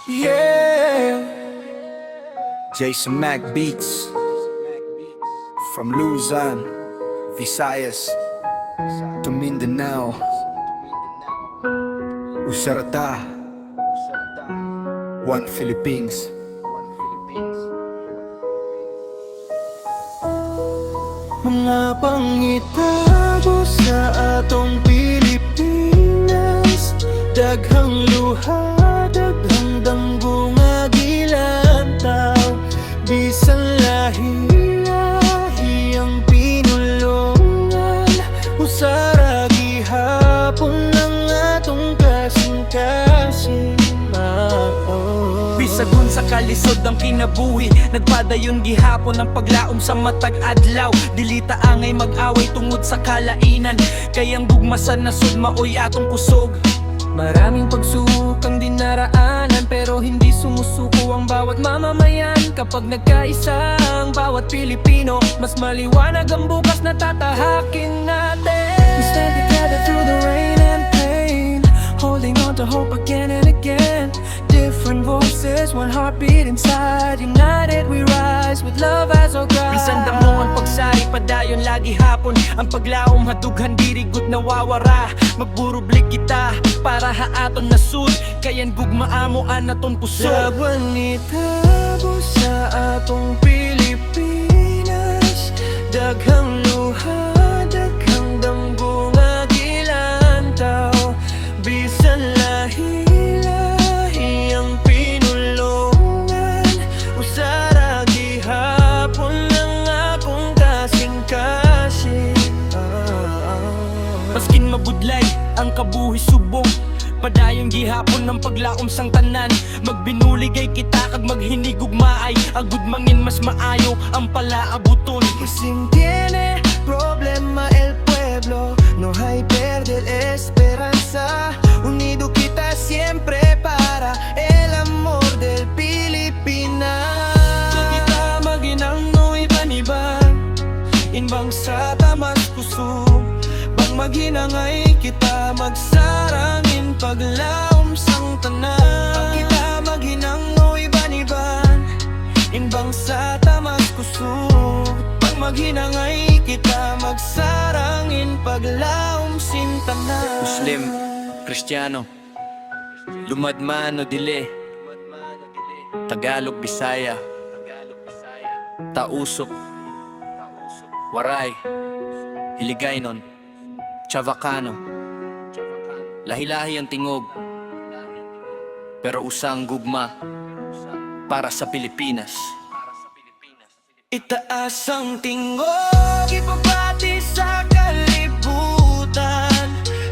Yeah, Jason Mac Beats from Luzon, Visayas to Mindanao, Usarata, One Philippines. Mga pangitago sa atong Pilipinas, daghang luha, daghang danggo nga gilantaw. Bisan lahi-lahi ang pinulungan, usara gihapon ng atong kasing-kasing. Bisagun sa kalisod ang kinabuhi, nagpadayon gihapon ang paglaom sa matag adlaw. Dilita angay mag-away tungod sa kalainan, kayang gugmasan na sudmaoy atong kusog. Maraming pagsubok ang dinaraanan, pero hindi sumusuko ang bawat mamamayan. Kapag nagkaisa ang bawat Pilipino, mas maliwanag ang bukas na tatahakin natin. We stand together through the rain and pain, holding on to hope again and again. Different voices, one heartbeat inside, united we rise with love as our guide. Bisan damo ang pagsari, padayon lagi hapon. Ang paglaom hadughan dirigot nawawara. Magburublik kita para haaton nasud, kayan gugmaamoan naton pusod. Dagwan itabo sa atong Pilipinas, daghang luha, daghang damgo nga gilantaw. Bisan lahi-lahi ang pinulungan, usara gihapon ng akong kasing-kasing. Maskin mabudlay ang kabuhi subong, padayong gihapon ng paglaom sang tanan. Magbinuligay kita kag maghinigugmaay, agud mangin mas maayo ang palaabuton. Sin tiene problema el pueblo, no hay perder esperanza. Unido kita siempre para el amor del Pilipinas. So kita maginangoy baniban, inbang sa tamas kusog. Bang maghinangay kita magsarangin paglaom sang tanan. Bang kita maghinangoy baniban, inbang sa tamas kusog. Bang maghinangay kita magsarangin paglaom sing tanan. Muslim, Kristiyano, lumadman o dili, Tagalog, Bisaya, Tausok, Waray, Hiligaynon, Chavacano. Lahi-lahi ang tingog, pero usang gugma para sa Pilipinas. Itaas ang tingog, ipabati sa kalibutan.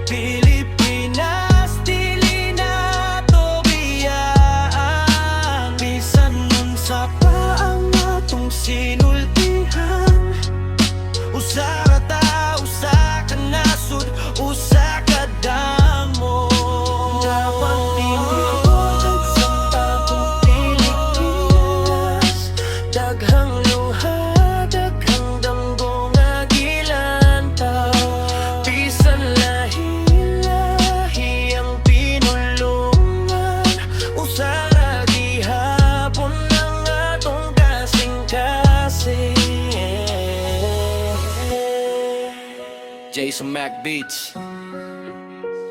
Pilipinas, dili na to biyaan. Bisan nun sa pa ang atong sinultihan, usara ta, usa ka nasud, usa ka damo. Dapat tinulog sa atong Pilipinas, daghang luha, daghang damgo nga gilantaw. Bisan lahi-lahi ang pinulungan, usara gihapon ng atong kasing-kasing. Jason Mac Beats,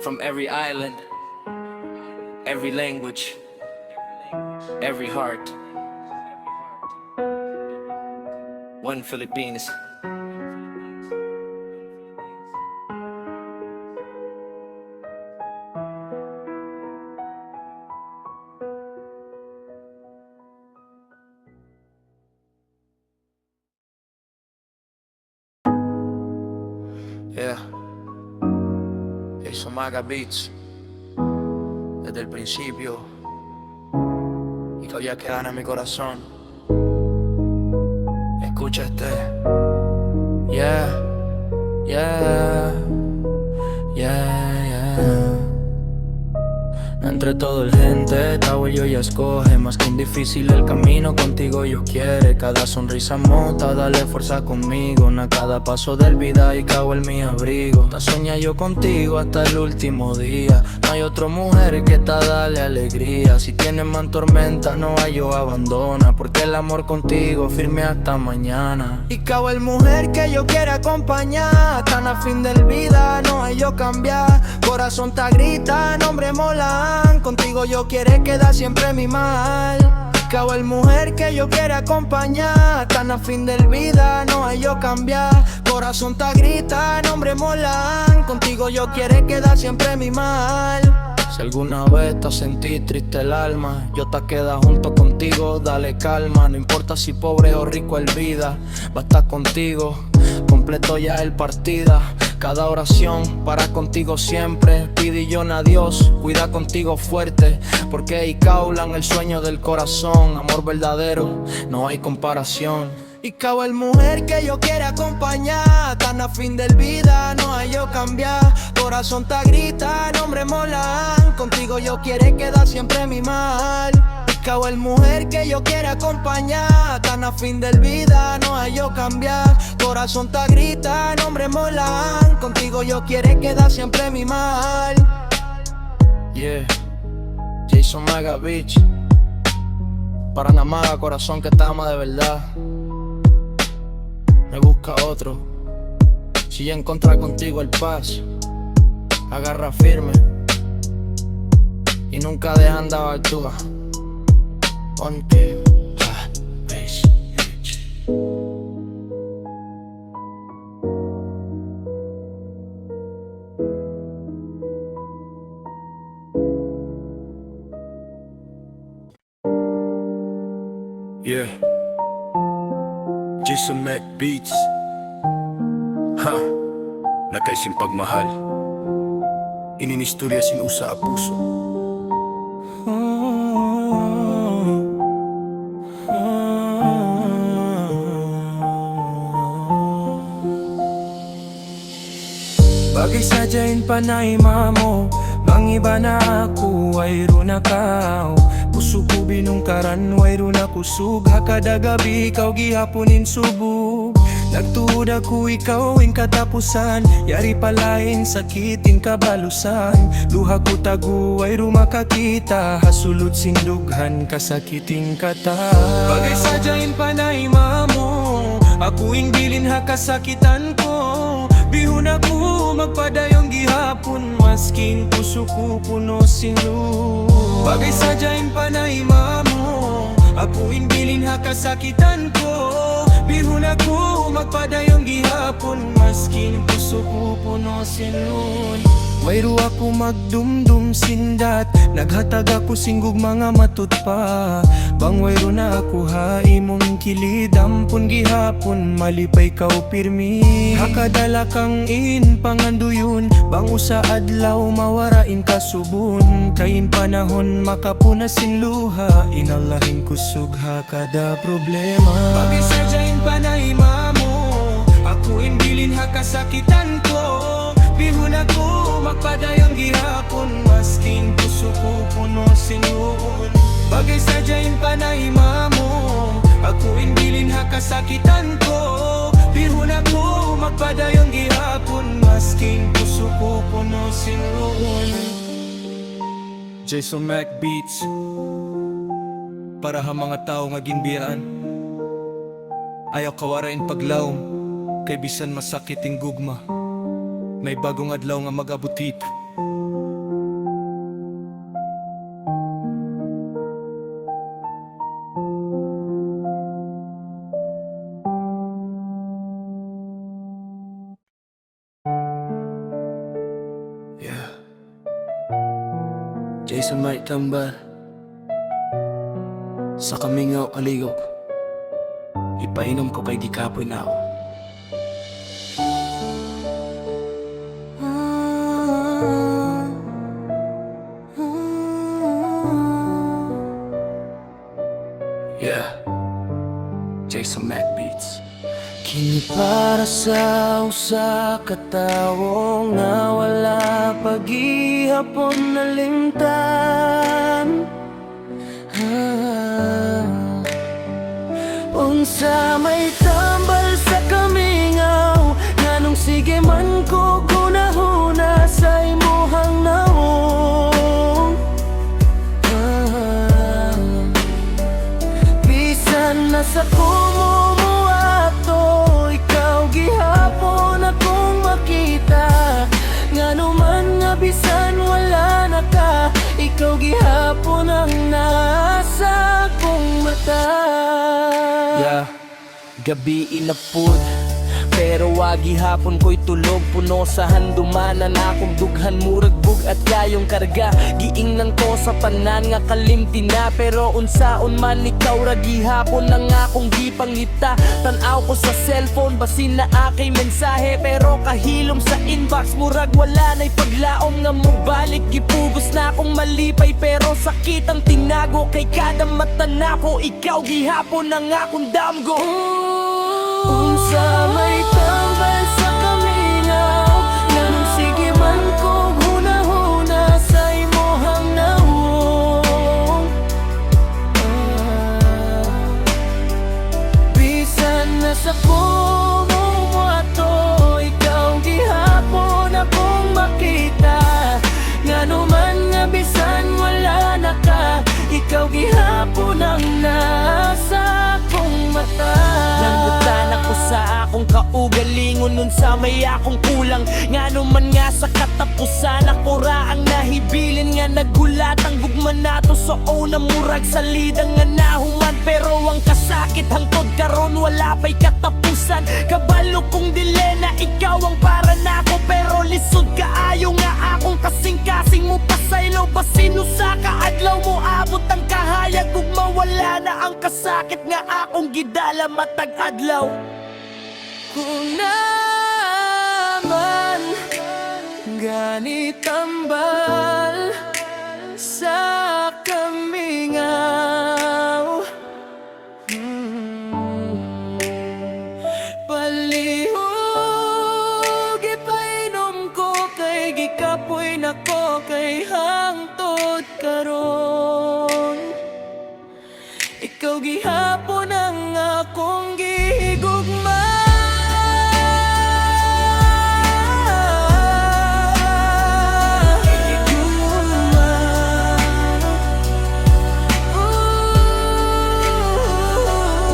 from every island, every language, every heart. One Philippines. Yeah, Jason Mac Beats. Desde el principio y todavía quedan en mi corazón. Escucha este. Yeah, yeah, yeah, yeah. Na Entre todo el gente, Tao yo ya escoge. Más que difícil el camino, contigo yo quiere. Cada sonrisa mota, dale fuerza conmigo. A cada paso del vida y cago en mi abrigo. Te soña yo contigo hasta el último día. No hay otra mujer que te dale alegría. Si tienes más tormenta, no hay yo abandona. Porque el amor contigo firme hasta mañana. Y cago en mujer que yo quiera acompañar. Tan a fin del vida, no hay yo cambiar. Corazón te grita, nombre mola. Contigo yo quiere quedar siempre mi mal. Cabal mujer que yo quiera acompañar. Tan a fin del vida, no hay yo cambiar. Corazón te grita, nombre molan. Contigo yo quiere quedar siempre mi mal. Si alguna vez te sentí triste el alma, yo te queda junto contigo, dale calma. No importa si pobre o rico el vida, va a estar contigo, completo ya el partida. Cada oración para contigo siempre. Pide yo a Dios, cuida contigo fuerte. Porque ahí caulan el sueño del corazón. Amor verdadero, no hay comparación. Y cago el mujer que yo quiera acompañar. Tan a fin del vida, no hay yo cambiar. Corazón te grita, nombre molan. Contigo yo quiere quedar siempre mi mal. Cago el mujer que yo quiera acompañar. Tan a fin del vida, no hay yo cambiar. Corazón te grita, nombre molan. Contigo yo quiere quedar siempre mi mal. Yeah, Jason Mega Beach. Para Namaga, corazón que te ama de verdad. Me busca otro. Si ya encontrar contigo el paz, agarra firme y nunca dejan de actuar. Ponte bass. Yeah, Jason Mac Beats. Ha, nagkaising pagmahal. Ininistorya sinusa a puso. Bagay sadyain panay mamo. Mangiba na ako, wayro na kao. Puso ko binungkaran, wayro na kusog. Hakada gabi, ikaw gihaponin subog. Nagtuod ako, ikaw in katapusan. Yari palain, sakitin kabalusan. Luha ko tagu, wayro makakita. Hasulot sindughan, kasakiting kata. Bagay sadyain panay mamo. Ako ing bilin ha kasakitan ko. Bihon ako magpadayong gihapon. Maskin puso ko puno sinlo. Bagay sadyain panay mamo. Ako inbilin ha kasakitan ko. Bihon ako magpadayong gihapon. Maskin puso ko puno sinlo. Wayro ako magdumdum sindat. Naghatag ako singgug mga matut pa. Bang wayro na ako ha imong kilid. Ampun gihapon malipay kaw pirmi. Hakadala kang in panganduyon. Bang usa adlaw mawarain kasubon. Kain panahon makapunasin luha. Inalahin kusog hakada problema. Pagisadyain panay mamo. Ako inbilin ha kasakitan ko. Bihon ako magpadayong gihapon. Maskin puso ko puno sinuon. Bagay sadyain panay mamo. Ako inbilin ha kasakitan ko. Bihon ako magpadayong gihapon. Maskin puso ko puno sinuon. Jason Mac Beats. Para ha mga tao nga ginbiyaan. Ayaw kawarain paglawom. Kay bisan masakit ing gugma. May bagong adlaw nga mag-abutit. Yeah, Jason Mike Tambal. Sa kamingaw aligok, ipainom ko kay gikapoy na ako. Yeah, Jason Mac Beats. Kini para sa usa ka tawo nga wala paghihapon nalimtan. Unsa may tambal sa kamingaw, nganong sige man ko gunahuna sa imuhang nawong. Bisan na sa kumumuato, ikaw gihapon akong makita. Ngano man nga bisan wala na ka, ikaw gihapon ang nasa kong mata. Gabi inapod, pero wagi hapon ko'y tulog. Puno sa handumanan akong dughan murag bug at kayong karga. Giingnan ko sa tanan nga kalimti na, pero unsaon man ikaw ra gihapon ang akong gipangita. Tan-aw ko sa cellphone basin na akay mensahe, pero kahilom sa inbox murag wala na'y paglaom nga mobalik. Gipugos na akong malipay, pero sakit ang tinago kay kada mata na ko. Ikaw gihapon ang akong damgo. Unsa may tambal sa kamingaw, nganong sige man ko hunahuna sa imuhang nawong. Bisan na sa kumumuato, ikaw gihapon akong makita. Ngano man nga bisan wala na ka, ikaw gihapon ang nasa kong mata. Nanggutan ako sa akong kaugalingon, nun sa may akong kulang. Ngano man nga sa katapusan, ako ra ang nahibilin nga nagulat ang gugma nato sa una murag salidang nga nahuman. Pero ang kasakit hangtod karon wala pa'y katapusan. Kabalo kong dili na ikaw ang para nako, pero lisod kaayo nga akong kasing-kasing mo pasaylo. Basin usa ka adlaw mo abot ang kahayag, ug mawala na ang kasakit nga akong gidala matag adlaw. Kung naman ganit tambal sa kamingaw, palihog ipainom ko kay gikapoy nako kay hangtod karon. Ikaw gihapon ang akong gihigugma.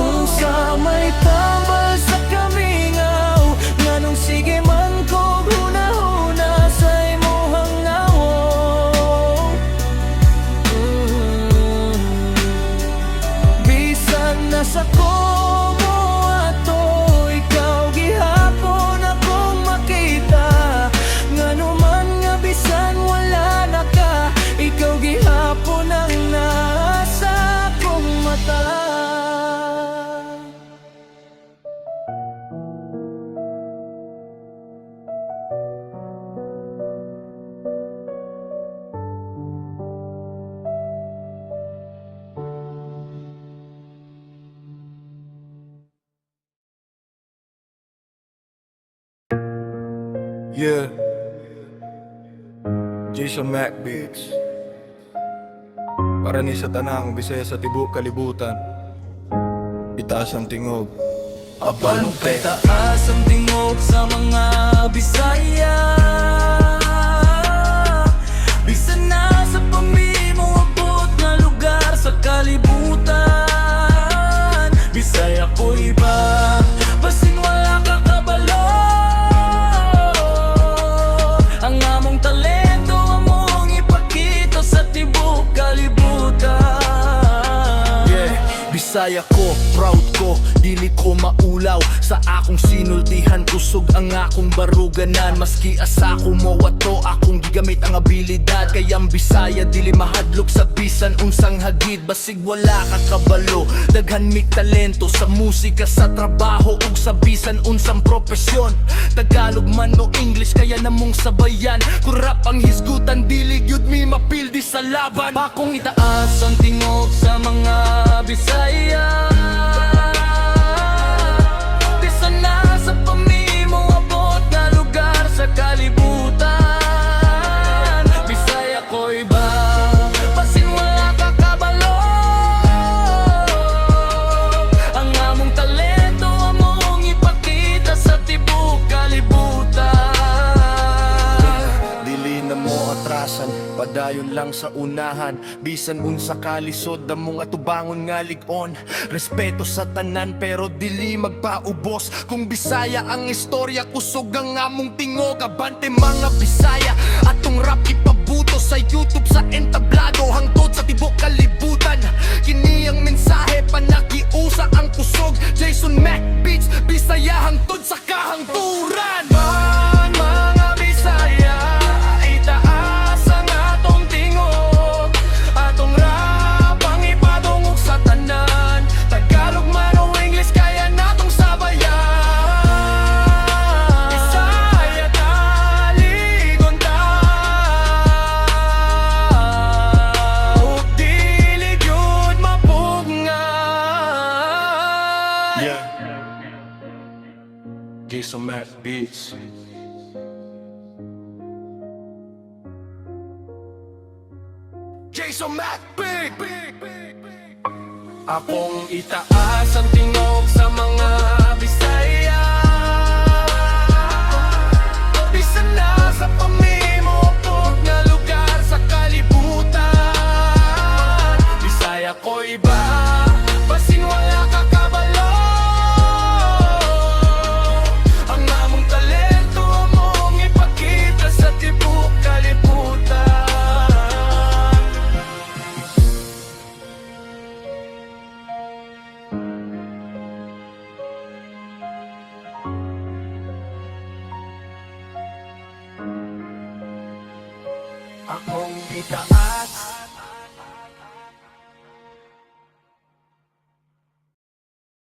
Unsa may tambal sa kamingaw, nganong sige man ko hunahuna sa imuhang nawong. Bisan na sa kumuato, ikaw gihapon akong makita. Ngano man nga bisan wala na ka, ikaw gihapon ang nasa kong mata. Yeah, Jason Mac Beats. Para ni sa tanang Bisaya sa tibok kalibutan, itaas ang tingog. Abalupet taas ang tingog sa mga Bisaya. Bisan na sa pamimo abot nga lugar sa kalibutan. Bisaya ko iba, basin wala ka kabalo. Ang among talento among ipakita sa tibok kalibutan. Yeah, Bisaya ko, proud ko, dili ko maulaw. Sa akong sinultihan, kusog ang akong baruganan. Maski asa ko mo wato, akong gigamit ang abilidad. Kayang Bisaya, dili mahadlok sa bisan unsang hagid. Basig wala ka kabalo, daghan mig talento sa musika, sa trabaho, ug sa bisan unsang profesyon. Tagalog man o English, kaya namong sabayan. Kung rap ang hisgutan, dili gyud mi mapildi sa laban. Akong itaas ang tingog sa mga Bisaya. Bisan na dayon lang sa unahan. Bisan unsa kalisod damong atubangon nga lig-on. Respeto sa tanan pero dili magpaubos. Kung Bisaya ang istorya, kusog ang among tingog. Abante mga Bisaya, atong rap ipabuto sa YouTube, sa entablado, hangtod sa tibok kalibutan. Kini ang mensahe, panakiusa ang kusog. Jason Mac Beats, Bisaya hangtod sa kahangturan. Mga Bisaya, itaas ang atong tingog. Atong rap ang ipadungog sa tanan. Tagalog man o English, kaya natong sabayan. Bisaya taligon ta, ug dili gyud mapugngan. Yeah. Jason Mac Beats. Jason Mac Beats. Akong itaas ang tingog sa mga Bisaya. Bisan na sa pamimupok na lugar sa kalibutan. Bisaya ko iba, basin wala kakabalo. Ang among talento among ipakita sa tibok kalibutan. Akong itaas